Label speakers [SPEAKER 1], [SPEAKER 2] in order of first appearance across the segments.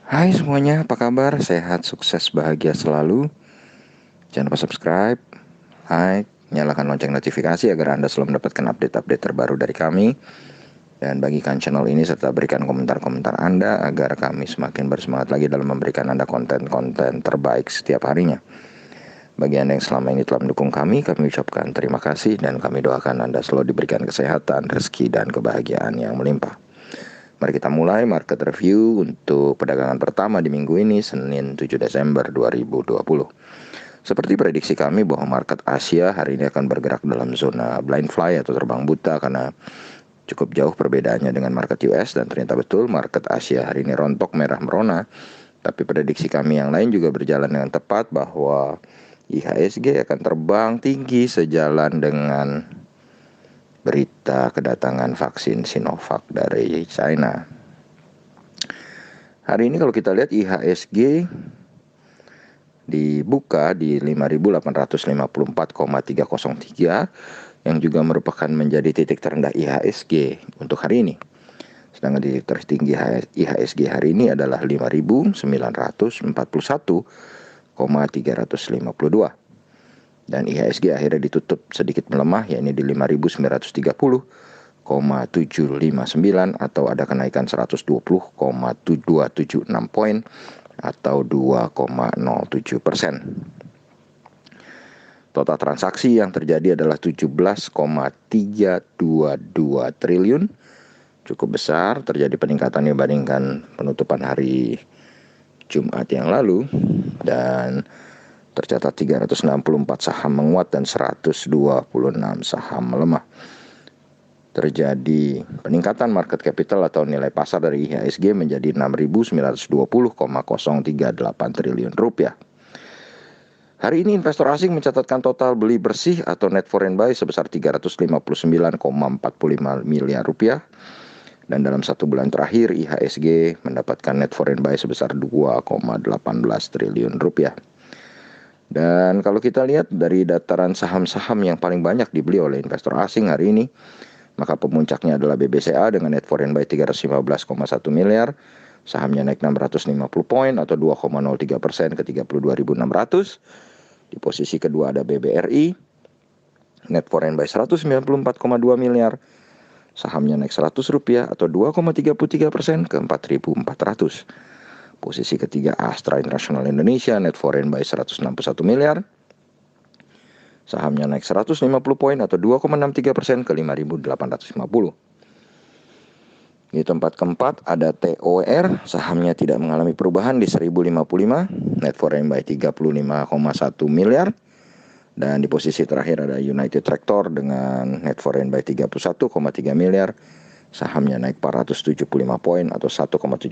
[SPEAKER 1] Hai semuanya, apa kabar? Sehat, sukses, bahagia selalu. Jangan lupa subscribe, like, nyalakan lonceng notifikasi agar Anda selalu mendapatkan update-update terbaru dari kami. Dan bagikan channel ini serta berikan komentar-komentar Anda agar kami semakin bersemangat lagi dalam memberikan Anda konten-konten terbaik setiap harinya. Bagi Anda yang selama ini telah mendukung kami ucapkan terima kasih dan kami doakan Anda selalu diberikan kesehatan, rezeki, dan kebahagiaan yang melimpah. Mari kita mulai market review untuk perdagangan pertama di minggu ini, Senin 7 Desember 2020. Seperti prediksi kami bahwa market Asia hari ini akan bergerak dalam zona blind fly atau terbang buta karena cukup jauh perbedaannya dengan market US, dan ternyata betul market Asia hari ini rontok merah merona. Tapi prediksi kami yang lain juga berjalan dengan tepat bahwa IHSG akan terbang tinggi sejalan dengan berita kedatangan vaksin Sinovac dari China. Hari ini kalau kita lihat IHSG dibuka di 5.854,303 yang juga merupakan menjadi titik terendah IHSG untuk hari ini. Sedangkan titik tertinggi IHSG hari ini adalah 5.941,352. Dan IHSG akhirnya ditutup sedikit melemah, yakni di 5.930,759 atau ada kenaikan 120,276 poin atau 2,07%. Total transaksi yang terjadi adalah 17,322 triliun. Cukup besar, terjadi peningkatan dibandingkan penutupan hari Jumat yang lalu, dan tercatat 364 saham menguat dan 126 saham melemah. Terjadi peningkatan market capital atau nilai pasar dari IHSG menjadi 6.920,038 triliun rupiah. Hari ini investor asing mencatatkan total beli bersih atau net foreign buy sebesar 359,45 miliar rupiah. Dan dalam satu bulan terakhir IHSG mendapatkan net foreign buy sebesar 2,18 triliun rupiah. Dan kalau kita lihat dari dataran saham-saham yang paling banyak dibeli oleh investor asing hari ini, maka pemuncaknya adalah BBCA dengan net foreign buy 315,1 miliar. Sahamnya naik 650 poin atau 2,03% ke 32.600. Di posisi kedua ada BBRI, net foreign buy 194,2 miliar. Sahamnya naik 100 rupiah atau 2,33% ke 4.400. Posisi ketiga Astra International Indonesia, net foreign buy 161 miliar. Sahamnya naik 150 poin atau 2,63% ke 5.850. Di tempat keempat ada TOR, sahamnya tidak mengalami perubahan di 1.055, net foreign buy 35,1 miliar. Dan di posisi terakhir ada United Tractor dengan net foreign buy 31,3 miliar. Sahamnya naik 475 poin atau 1,79%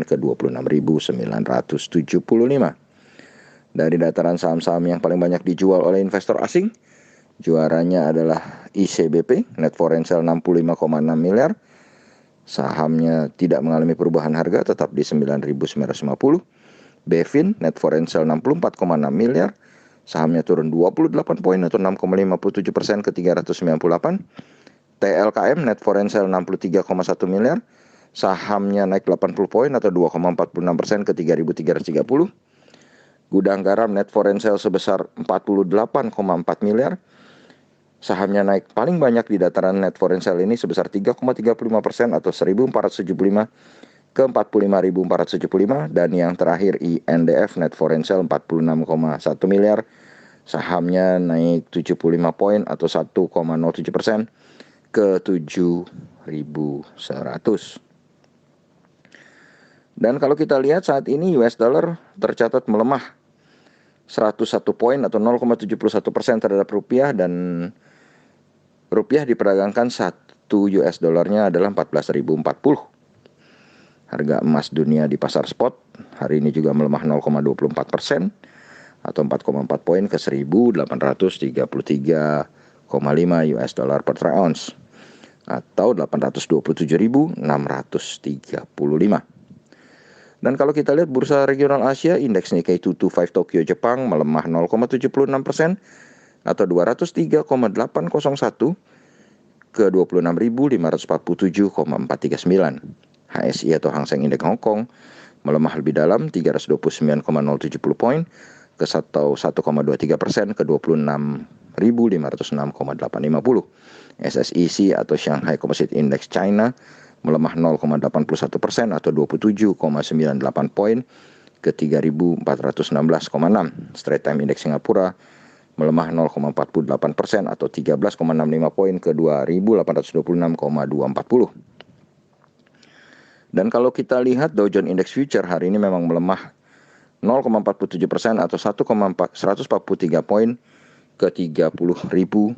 [SPEAKER 1] ke 26.975. Dari dataran saham-saham yang paling banyak dijual oleh investor asing, juaranya adalah ICBP, net foreign sale 65,6 miliar. Sahamnya tidak mengalami perubahan harga, tetap di 9.950. Bevin, net foreign sale 64,6 miliar. Sahamnya turun 28 poin atau 6,57% ke 398. TLKM net foreign sale 63,1 miliar. Sahamnya naik 80 poin atau 2,46% ke 3.330. Gudang Garam net foreign sale sebesar 48,4 miliar. Sahamnya naik paling banyak di dataran net foreign sale ini sebesar 3,35% atau 1.475 ke 45.475. Dan yang terakhir INDF net foreign sale 46,1 miliar. Sahamnya naik 75 poin atau 1,07% ke 7.100. Dan kalau kita lihat saat ini US dollar tercatat melemah 101 poin atau 0,71% terhadap rupiah, dan rupiah diperdagangkan 1 US dollarnya adalah 14.040. Harga emas dunia di pasar spot hari ini juga melemah 0,24% atau 4,4 poin ke 1.833,5 US dollar per troy ounce atau 827.635. Dan kalau kita lihat bursa regional Asia, indeks Nikkei 225 Tokyo Jepang melemah 0,76% atau 203,801 ke 26.547,439. HSI atau Hang Seng Indeks Hong Kong melemah lebih dalam 329,070 poin ke 1,23% ke 26.506,850. SSEC atau Shanghai Composite Index China melemah 0,81% atau 27,98 poin ke 3.416,6. Straits Times Index Singapura melemah 0,48% atau 13,65 poin ke 2.826,240. Dan kalau kita lihat Dow Jones Index Future hari ini memang melemah 0,47% atau 143 poin ke 30.055.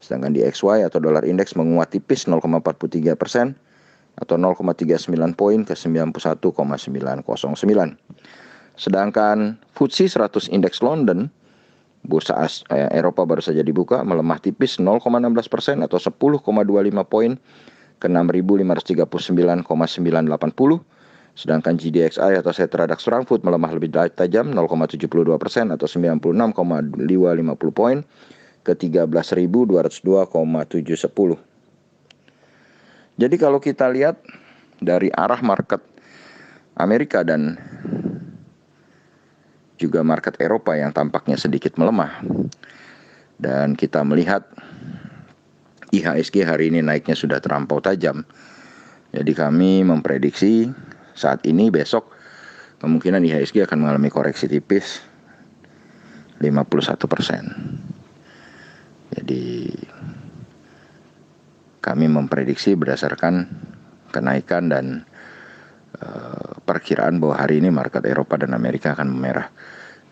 [SPEAKER 1] Sedangkan di XY atau Dollar Index menguat tipis 0,43% atau 0,39 poin ke 91,909. Sedangkan FTSE 100 Index London, bursa Eropa baru saja dibuka, melemah tipis 0,16% atau 10,25 poin ke 6.539,980. Sedangkan GDXI atau Xetra DAX Frankfurt melemah lebih tajam 0,72% atau 96,250 poin ke 13.202,710. Jadi kalau kita lihat dari arah market Amerika dan juga market Eropa yang tampaknya sedikit melemah, dan kita melihat IHSG hari ini naiknya sudah terlampau tajam. Jadi kami memprediksi saat ini besok kemungkinan IHSG akan mengalami koreksi tipis 51%. Jadi kami memprediksi berdasarkan kenaikan dan perkiraan bahwa hari ini market Eropa dan Amerika akan memerah.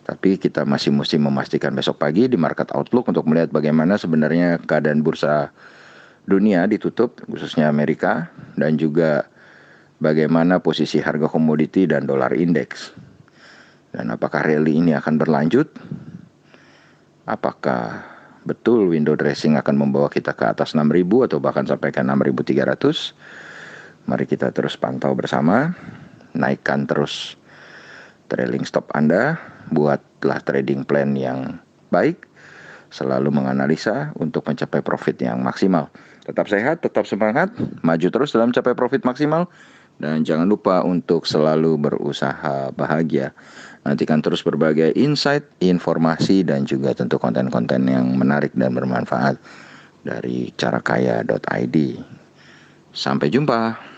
[SPEAKER 1] Tapi kita masih mesti memastikan besok pagi di market outlook untuk melihat bagaimana sebenarnya keadaan bursa dunia ditutup, khususnya Amerika, dan juga bagaimana posisi harga komoditi dan dolar indeks. Dan apakah rally ini akan berlanjut? Apakah betul window dressing akan membawa kita ke atas 6.000 atau bahkan sampai ke 6.300? Mari kita terus pantau bersama. Naikkan terus trailing stop Anda. Buatlah trading plan yang baik. Selalu menganalisa untuk mencapai profit yang maksimal. Tetap sehat, tetap semangat, maju terus dalam mencapai profit maksimal. Dan jangan lupa untuk selalu berusaha bahagia. Nantikan terus berbagai insight, informasi, dan juga tentu konten-konten yang menarik dan bermanfaat dari carakaya.id. Sampai jumpa.